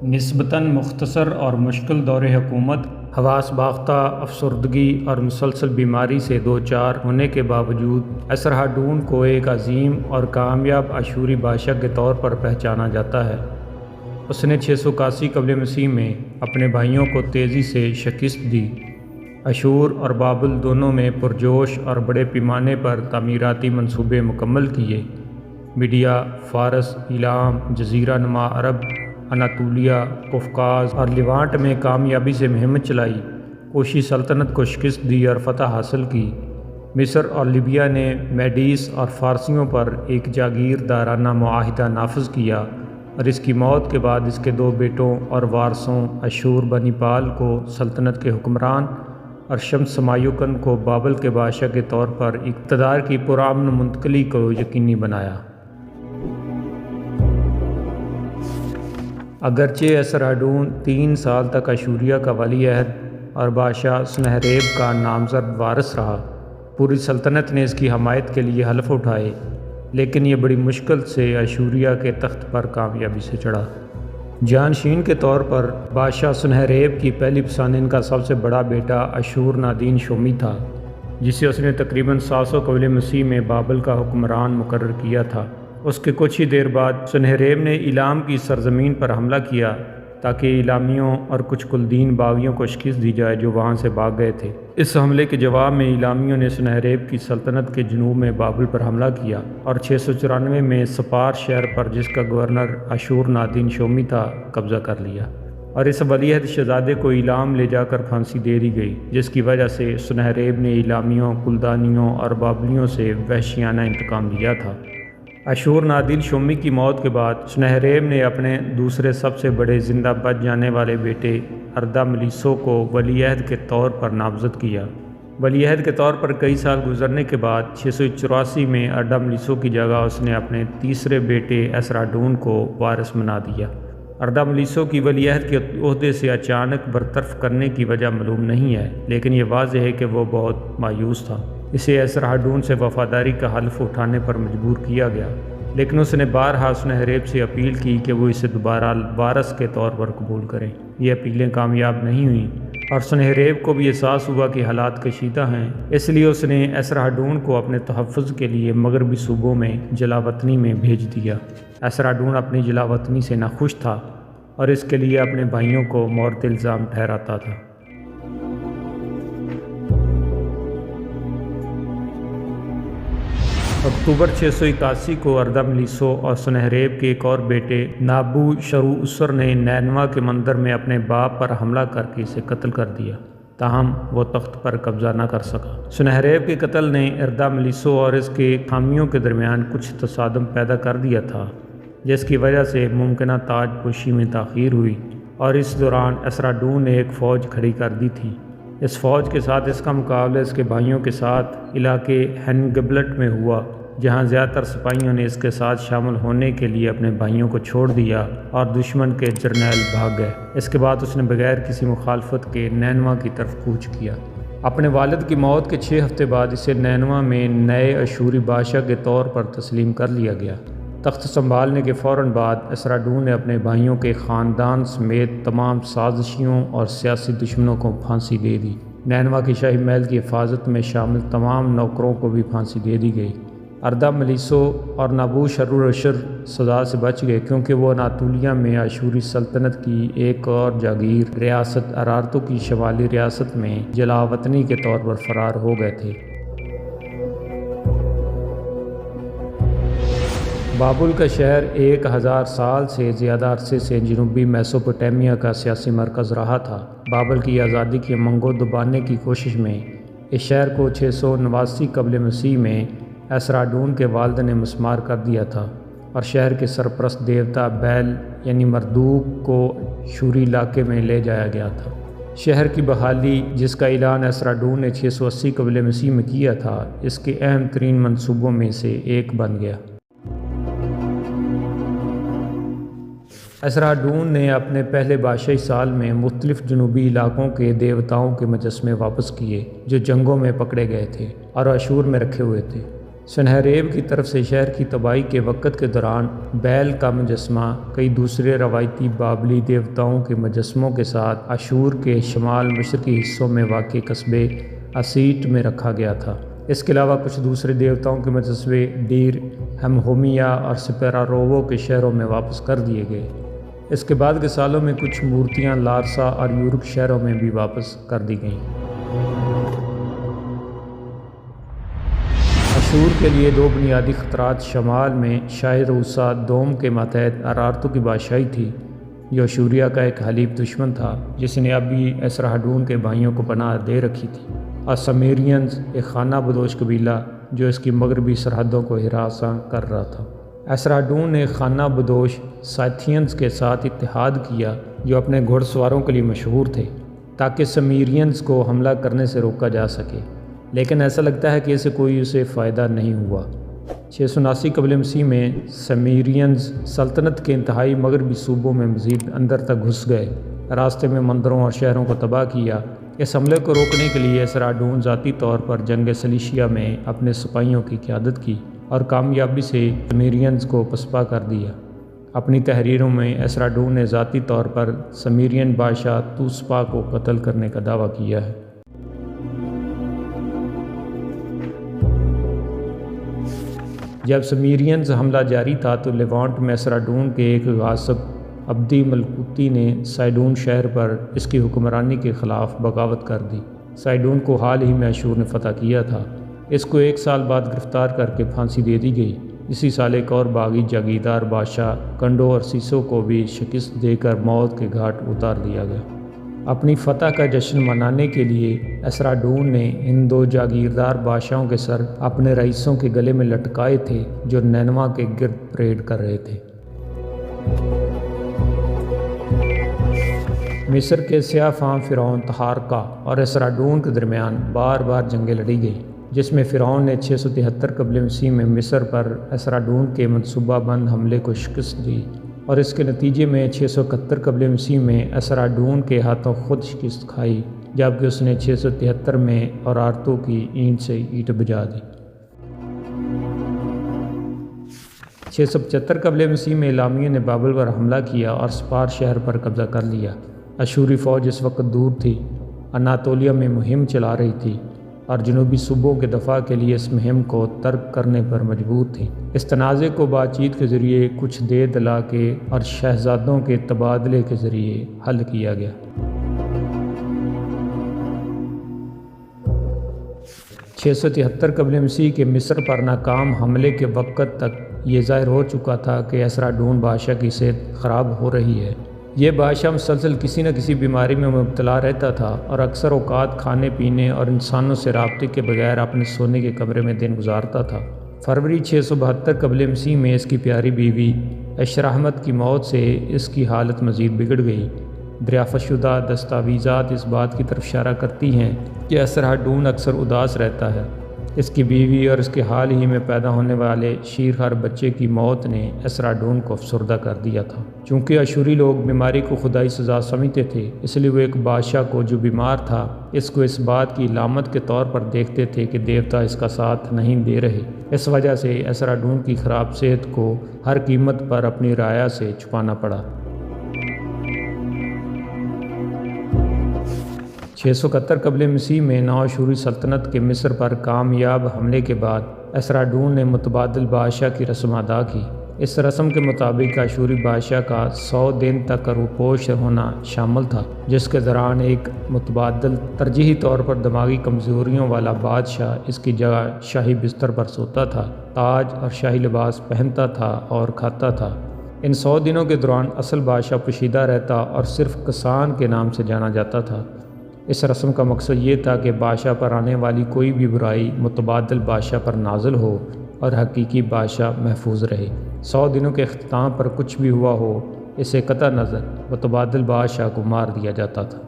نسبتاً مختصر اور مشکل دور حکومت، حواس باختہ، افسردگی اور مسلسل بیماری سے دوچار ہونے کے باوجود اسرہاڈون کو ایک عظیم اور کامیاب اشوری بادشاہ کے طور پر پہچانا جاتا ہے۔ اس نے 681 قبل مسیح میں اپنے بھائیوں کو تیزی سے شکست دی۔ اشور اور بابل دونوں میں پرجوش اور بڑے پیمانے پر تعمیراتی منصوبے مکمل کیے۔ میڈیا، فارس، ایلام، جزیرہ نما عرب، اناطولیہ، قفقاز اور لیوانٹ میں کامیابی سے مہمت چلائی، کوشی سلطنت کو شکست دی اور فتح حاصل کی۔ مصر اور لیبیا نے میڈیس اور فارسیوں پر ایک جاگیردارانہ معاہدہ نافذ کیا، اور اس کی موت کے بعد اس کے دو بیٹوں اور وارثوں اشور بنی پال کو سلطنت کے حکمران اور شمس سمایوکن کو بابل کے بادشاہ کے طور پر اقتدار کی پرامن منتقلی کو یقینی بنایا۔ اگرچہ اسرہاڈون 3 سال تک اشوریہ کا ولی عہد اور بادشاہ سنہریب کا نامزد وارث رہا، پوری سلطنت نے اس کی حمایت کے لیے حلف اٹھائے، لیکن یہ بڑی مشکل سے اشوریہ کے تخت پر کامیابی سے چڑھا۔ جانشین کے طور پر بادشاہ سنہریب کی پہلی پسندین کا سب سے بڑا بیٹا اشور نادین شومی تھا، جسے اس نے تقریباً 700 قبل مسیح میں بابل کا حکمران مقرر کیا تھا۔ اس کے کچھ ہی دیر بعد سنہریب نے ایلام کی سرزمین پر حملہ کیا تاکہ ایلامیوں اور کچھ کلدین باغیوں کو شکست دی جائے جو وہاں سے بھاگ گئے تھے۔ اس حملے کے جواب میں ایلامیوں نے سنہریب کی سلطنت کے جنوب میں بابل پر حملہ کیا اور 694 میں سپار شہر پر، جس کا گورنر اشور نادین شومی تھا، قبضہ کر لیا، اور اس ولی عہد شہزادے کو ایلام لے جا کر پھانسی دے دی گئی، جس کی وجہ سے سنہریب نے ایلامیوں، کلدانیوں اور بابلیوں سے وحشیانہ انتقام لیا تھا۔ اشور نادین شومی کی موت کے بعد سنہریب نے اپنے دوسرے سب سے بڑے زندہ بچ جانے والے بیٹے ارداملیسو کو ولی عہد کے طور پر نامزد کیا۔ ولی عہد کے طور پر کئی سال گزرنے کے بعد 684 میں ارداملیسو کی جگہ اس نے اپنے تیسرے بیٹے اسرہاڈون کو وارث بنا دیا۔ ارداملیسو کی ولی عہد کے عہدے سے اچانک برطرف کرنے کی وجہ معلوم نہیں ہے، لیکن یہ واضح ہے کہ وہ بہت مایوس تھا۔ اسے اسرہاڈون سے وفاداری کا حلف اٹھانے پر مجبور کیا گیا، لیکن اس نے بارہا سنہریب سے اپیل کی کہ وہ اسے دوبارہ وارث کے طور پر قبول کریں۔ یہ اپیلیں کامیاب نہیں ہوئیں، اور سنہریب کو بھی احساس ہوا کہ حالات کشیدہ ہیں، اس لیے اس نے اسرہاڈون کو اپنے تحفظ کے لیے مغربی صوبوں میں جلاوطنی میں بھیج دیا۔ اسرہاڈون اپنی جلاوطنی سے ناخوش تھا اور اس کے لیے اپنے بھائیوں کو مورد الزام ٹھہراتا تھا۔ اکتوبر 681 کو ارداملیسو اور سنہریب کے ایک اور بیٹے نابو شروع نے نینوا کے مندر میں اپنے باپ پر حملہ کر کے اسے قتل کر دیا، تاہم وہ تخت پر قبضہ نہ کر سکا۔ سنہریب کے قتل نے ارداملیسو اور اس کے حامیوں کے درمیان کچھ تصادم پیدا کر دیا تھا، جس کی وجہ سے ممکنہ تاج پوشی میں تاخیر ہوئی، اور اس دوران اسرہاڈون نے ایک فوج کھڑی کر دی تھی۔ اس فوج کے ساتھ اس کا مقابلہ اس کے بھائیوں کے ساتھ علاقے ہینگبلٹ میں ہوا، جہاں زیادہ تر سپاہیوں نے اس کے ساتھ شامل ہونے کے لیے اپنے بھائیوں کو چھوڑ دیا اور دشمن کے جرنیل بھاگ گئے۔ اس کے بعد اس نے بغیر کسی مخالفت کے نینوا کی طرف کوچ کیا۔ اپنے والد کی موت کے 6 ہفتے بعد اسے نینوا میں نئے اشوری بادشاہ کے طور پر تسلیم کر لیا گیا۔ تخت سنبھالنے کے فوراً بعد اسرہاڈون نے اپنے بھائیوں کے خاندان سمیت تمام سازشیوں اور سیاسی دشمنوں کو پھانسی دے دی۔ نینوا کے شاہی محل کی حفاظت میں شامل تمام نوکروں کو بھی پھانسی دے دی گئی۔ ارداملیسو اور نابو شروع سزا سے بچ گئے، کیونکہ وہ اناطولیہ میں اشوری سلطنت کی ایک اور جاگیر ریاست ارارتو کی شمالی ریاست میں جلاوطنی کے طور پر فرار ہو گئے تھے۔ بابل کا شہر 1000 سال سے زیادہ عرصے سے جنوبی میسوپوٹیمیا کا سیاسی مرکز رہا تھا۔ بابل کی آزادی کی منگو دبانے کی کوشش میں اس شہر کو 689 قبل مسیح میں اسرہاڈون کے والد نے مسمار کر دیا تھا، اور شہر کے سرپرست دیوتا بیل یعنی مردوک کو شوری علاقے میں لے جایا گیا تھا۔ شہر کی بحالی، جس کا اعلان اسرہاڈون نے 680 قبل مسیح میں کیا تھا، اس کے اہم ترین منصوبوں میں سے ایک بن گیا۔ اسرہاڈون نے اپنے پہلے بادشاہی سال میں مختلف جنوبی علاقوں کے دیوتاؤں کے مجسمے واپس کیے جو جنگوں میں پکڑے گئے تھے اور اشور میں رکھے ہوئے تھے۔ سنہریب کی طرف سے شہر کی تباہی کے وقت کے دوران بیل کا مجسمہ کئی دوسرے روایتی بابلی دیوتاؤں کے مجسموں کے ساتھ اشور کے شمال مشرقی حصوں میں واقع قصبے اسیٹ میں رکھا گیا تھا۔ اس کے علاوہ کچھ دوسرے دیوتاؤں کے مجسمے ڈیر، ہمہومیا اور سپیراروو کے شہروں میں واپس کر دیے گئے۔ اس کے بعد کے سالوں میں کچھ مورتیاں لارسا اور یورک شہروں میں بھی واپس کر دی گئیں۔ اشور کے لیے دو بنیادی خطرات شمال میں شاہ روسا دوم کے ماتحت ارارتو کی بادشاہی تھی، جو اشوریہ کا ایک حلیف دشمن تھا جس نے ابھی اسرحڈون کے بھائیوں کو پناہ دے رکھی تھی، اور سمیرینز، ایک خانہ بدوش قبیلہ جو اس کی مغربی سرحدوں کو ہراساں کر رہا تھا۔ اسرحڈون نے خانہ بدوش سائتھینز کے ساتھ اتحاد کیا جو اپنے گھڑ سواروں کے لیے مشہور تھے، تاکہ سمیرینز کو حملہ کرنے سے روکا جا سکے، لیکن ایسا لگتا ہے کہ اسے فائدہ نہیں ہوا۔ 679 قبل مسیح میں سمیرینز سلطنت کے انتہائی مغربی صوبوں میں مزید اندر تک گھس گئے، راستے میں مندروں اور شہروں کو تباہ کیا۔ اس حملے کو روکنے کے لیے اسرحڈون ذاتی طور پر جنگ سلیشیا میں اپنے سپاہیوں کی قیادت کی اور کامیابی سے سمیرینز کو پسپا کر دیا۔ اپنی تحریروں میں اسرحڈون نے ذاتی طور پر سمیرین بادشاہ توسپا کو قتل کرنے کا دعویٰ کیا ہے۔ جب سمیرینز حملہ جاری تھا تو لیوانٹ میں اسرحڈون کے ایک غاصب عبدی ملکوتی نے سائڈون شہر پر اس کی حکمرانی کے خلاف بغاوت کر دی۔ سائڈون کو حال ہی میں اشور نے فتح کیا تھا۔ اس کو 1 سال بعد گرفتار کر کے پھانسی دے دی گئی۔ اسی سال ایک اور باغی جاگیردار بادشاہ کنڈو اور سیسو کو بھی شکست دے کر موت کے گھاٹ اتار دیا گیا۔ اپنی فتح کا جشن منانے کے لیے اسرحڈون نے ان 2 جاگیردار بادشاہوں کے سر اپنے رئیسوں کے گلے میں لٹکائے تھے جو نینوا کے گرد پریڈ کر رہے تھے۔ مصر کے سیاہ فام فرعون تہارکا اور اسرحڈون کے درمیان بار بار جنگیں لڑی گئی، جس میں فرعون نے 673 قبل مسیح میں مصر پر اسرحڈون کے منصوبہ بند حملے کو شکست دی، اور اس کے نتیجے میں 671 قبل مسیح میں اسرحڈون کے ہاتھوں خود شکست کھائی، جبکہ اس نے 673 میں ارارتو کی اینٹ سے اینٹ بجا دی۔ 675 قبل مسیح میں الامیہ نے بابل پر حملہ کیا اور سپار شہر پر قبضہ کر لیا۔ اشوری فوج اس وقت دور تھی، اناتولیہ میں مہم چلا رہی تھی اور جنوبی صوبوں کے دفاع کے لیے اس مہم کو ترک کرنے پر مجبور تھی۔ اس تنازع کو بات چیت کے ذریعے کچھ دے دلا کے اور شہزادوں کے تبادلے کے ذریعے حل کیا گیا۔ 673 قبل مسیح کے مصر پر ناکام حملے کے وقت تک یہ ظاہر ہو چکا تھا کہ اسرحڈون بادشاہ کی صحت خراب ہو رہی ہے۔ یہ بادشاہ مسلسل کسی نہ کسی بیماری میں مبتلا رہتا تھا اور اکثر اوقات کھانے پینے اور انسانوں سے رابطے کے بغیر اپنے سونے کے کمرے میں دن گزارتا تھا۔ فروری 672 قبل مسیح میں اس کی پیاری بیوی اشراحمت کی موت سے اس کی حالت مزید بگڑ گئی۔ دریافت شدہ دستاویزات اس بات کی طرف اشارہ کرتی ہیں کہ اسرحڈون اکثر اداس رہتا ہے۔ اس کی بیوی اور اس کے حال ہی میں پیدا ہونے والے شیرخوار بچے کی موت نے اسرحڈون کو افسردہ کر دیا تھا۔ چونکہ اشوری لوگ بیماری کو خدائی سزا سمجھتے تھے، اس لیے وہ ایک بادشاہ کو جو بیمار تھا اس کو اس بات کی علامت کے طور پر دیکھتے تھے کہ دیوتا اس کا ساتھ نہیں دے رہے۔ اس وجہ سے اسرحڈون کی خراب صحت کو ہر قیمت پر اپنی رعایا سے چھپانا پڑا۔ 671 قبل مسیح میں نو اشوری سلطنت کے مصر پر کامیاب حملے کے بعد اسرحڈون نے متبادل بادشاہ کی رسم ادا کی۔ اس رسم کے مطابق اشوری بادشاہ کا 100 دن تک روپوش ہونا شامل تھا، جس کے دوران ایک متبادل ترجیحی طور پر دماغی کمزوریوں والا بادشاہ اس کی جگہ شاہی بستر پر سوتا تھا، تاج اور شاہی لباس پہنتا تھا اور کھاتا تھا۔ ان 100 دنوں کے دوران اصل بادشاہ پوشیدہ رہتا اور صرف کسان کے نام سے جانا جاتا تھا۔ اس رسم کا مقصد یہ تھا کہ بادشاہ پر آنے والی کوئی بھی برائی متبادل بادشاہ پر نازل ہو اور حقیقی بادشاہ محفوظ رہے۔ 100 دنوں کے اختتام پر کچھ بھی ہوا ہو، اسے قطع نظر متبادل بادشاہ کو مار دیا جاتا تھا۔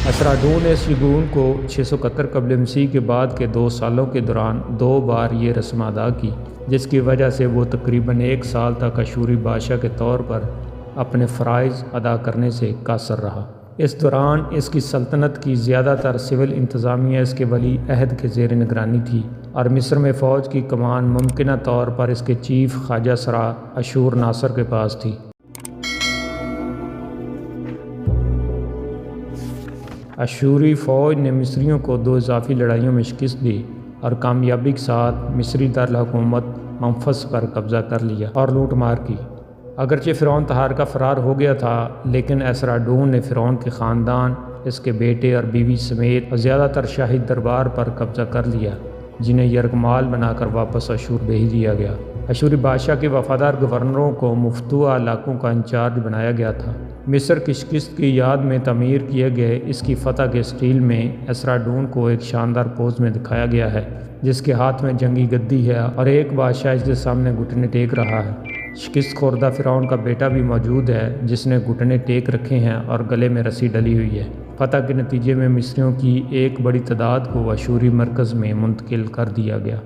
اسرحڈون نے شگون کو 671 قبل مسیح کے بعد کے 2 سالوں کے دوران 2 بار یہ رسم ادا کی، جس کی وجہ سے وہ تقریباً 1 سال تک اشوری بادشاہ کے طور پر اپنے فرائض ادا کرنے سے قاصر رہا۔ اس دوران اس کی سلطنت کی زیادہ تر سول انتظامیہ اس کے ولی عہد کے زیر نگرانی تھی اور مصر میں فوج کی کمان ممکنہ طور پر اس کے چیف خواجہ سرا اشور ناصر کے پاس تھی۔ اشوری فوج نے مصریوں کو 2 اضافی لڑائیوں میں شکست دی اور کامیابی کے ساتھ مصری دارالحکومت منفس پر قبضہ کر لیا اور لوٹ مار کی۔ اگرچہ فرعون طہار کا فرار ہو گیا تھا، لیکن ایسراڈون نے فرعون کے خاندان، اس کے بیٹے اور بیوی سمیت اور زیادہ تر شاہی دربار پر قبضہ کر لیا، جنہیں یرغمال بنا کر واپس اشور بھیج دیا گیا۔ اشوری بادشاہ کے وفادار گورنروں کو مفتوحہ علاقوں کا انچارج بنایا گیا تھا۔ مصر کی شکست کی یاد میں تعمیر کیے گئے اس کی فتح کے اسٹیل میں ایسراڈون کو ایک شاندار پوز میں دکھایا گیا ہے، جس کے ہاتھ میں جنگی گدی ہے اور ایک بادشاہ اس کے سامنے گھٹنے ٹیک رہا ہے۔ شکست خوردہ فرعون کا بیٹا بھی موجود ہے، جس نے گھٹنے ٹیک رکھے ہیں اور گلے میں رسی ڈلی ہوئی ہے۔ فتح کے نتیجے میں مصریوں کی ایک بڑی تعداد کو اشوری مرکز میں منتقل کر دیا گیا۔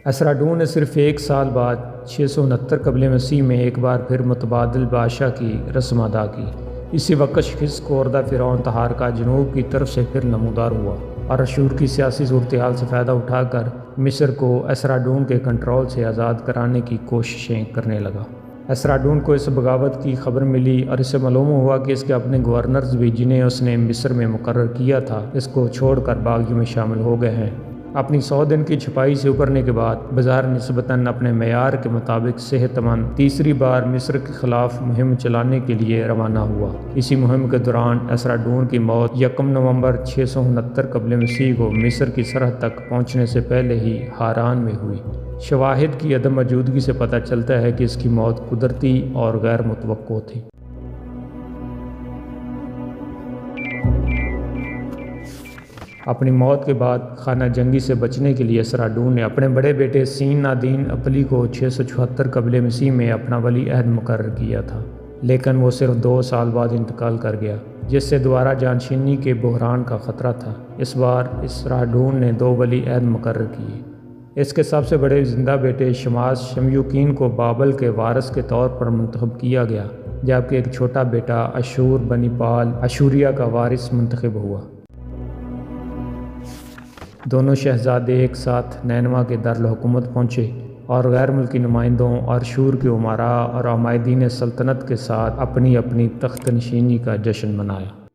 ایسراڈون نے صرف 1 سال بعد 669 قبل مسیح میں ایک بار پھر متبادل بادشاہ کی رسم ادا کی۔ اسی وقت شکست خوردہ فرعون طہار کا جنوب کی طرف سے پھر نمودار ہوا اور اشور کی سیاسی صورتحال سے فائدہ اٹھا کر مصر کو ایسراڈون کے کنٹرول سے آزاد کرانے کی کوششیں کرنے لگا۔ ایسراڈون کو اس بغاوت کی خبر ملی اور اسے معلوم ہوا کہ اس کے اپنے گورنرز بھی، جنہیں اس نے مصر میں مقرر کیا تھا، اس کو چھوڑ کر باغیوں میں شامل ہو گئے ہیں۔ اپنی 100 دن کی چھپائی سے ابھرنے کے بعد بظاہر نسبتاً اپنے معیار کے مطابق صحت مند تیسری بار مصر کے خلاف مہم چلانے کے لیے روانہ ہوا۔ اسی مہم کے دوران ایسراڈون کی موت 1 نومبر 669 قبل مسیح کو مصر کی سرحد تک پہنچنے سے پہلے ہی ہاران میں ہوئی۔ شواہد کی عدم موجودگی سے پتہ چلتا ہے کہ اس کی موت قدرتی اور غیر متوقع تھی۔ اپنی موت کے بعد خانہ جنگی سے بچنے کے لیے ایسراڈون نے اپنے بڑے بیٹے سین نادین اپلی کو 674 قبل مسیح میں اپنا ولی عہد مقرر کیا تھا، لیکن وہ صرف 2 سال بعد انتقال کر گیا، جس سے دوبارہ جانشینی کے بحران کا خطرہ تھا۔ اس بار ایسراڈون نے 2 ولی عہد مقرر کیے۔ اس کے سب سے بڑے زندہ بیٹے شماس شمیوکین کو بابل کے وارث کے طور پر منتخب کیا گیا، جبکہ ایک چھوٹا بیٹا اشور بنی پال اشوریہ کا وارث منتخب ہوا۔ دونوں شہزادے ایک ساتھ نینوا کے دارالحکومت پہنچے اور غیر ملکی نمائندوں اور اشور کے امراء اور عمائدین سلطنت کے ساتھ اپنی اپنی تخت نشینی کا جشن منایا۔